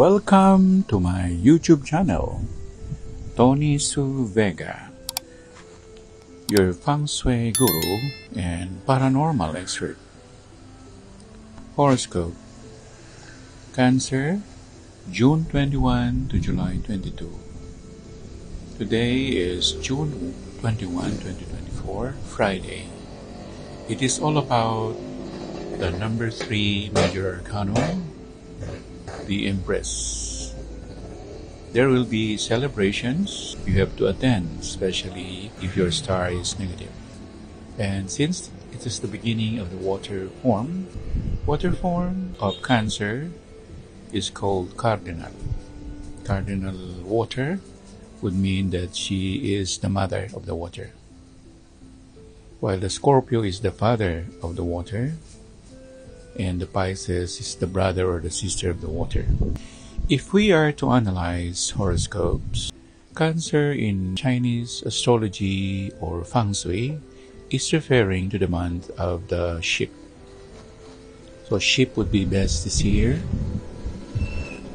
Welcome to my YouTube channel, Tony Su Vega, your feng shui guru and paranormal expert. Horoscope: Cancer, June 21 to July 22. Today is June 21, 2024, Friday. It is all about the number 3 major arcanum, the Empress. There will be celebrations you have to attend, especially if your star is negative. And since it is the beginning of the water form of Cancer is called cardinal. Cardinal water would mean that she is the mother of the water, while the Scorpio is the father of the water, and the Pisces is the brother or the sister of the water. If we are to analyze horoscopes, Cancer in Chinese astrology or feng shui is referring to the month of the sheep. So sheep would be best this year,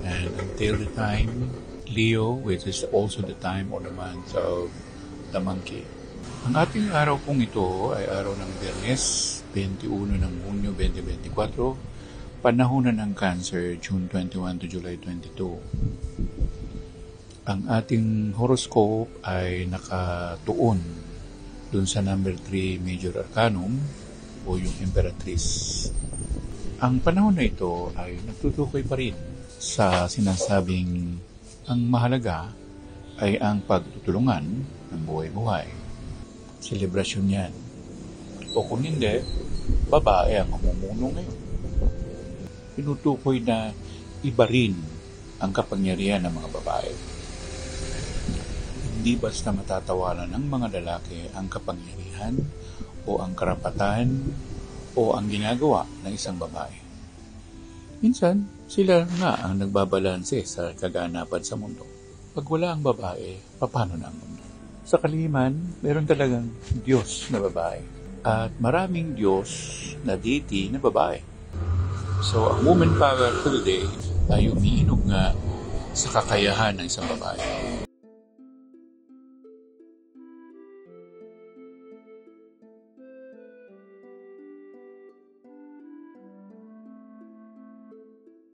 and until the time Leo, which is also the time or the month of the monkey. Ang ating araw pong ito ay araw ng Biyernes, 21 ng Hunyo 2024, panahonan ng Cancer, June 21 to July 22. Ang ating horoscope ay nakatuon dun sa number 3 major arcanum o yung Emperatrice. Ang panahon na ito ay nagtutukoy pa rin sa sinasabing ang mahalaga ay ang pagtutulungan ng buhay-buhay. Selebrasyon yan. O kung hindi, babae ang mamumuno ngayon. Tinutukoy na iba rin ang kapangyarihan ng mga babae. Hindi basta matatawanan ng mga lalaki ang kapangyarihan o ang karapatan o ang ginagawa ng isang babae. Minsan, sila nga ang nagbabalanse sa kaganapan sa mundo. Pag wala ang babae, paano na ang mundo? Sa kalimitan, meron talagang Diyos na babae at maraming Diyos na deity na babae. So, ang woman power for today ay umiinog nga sa kakayahan ng isang babae.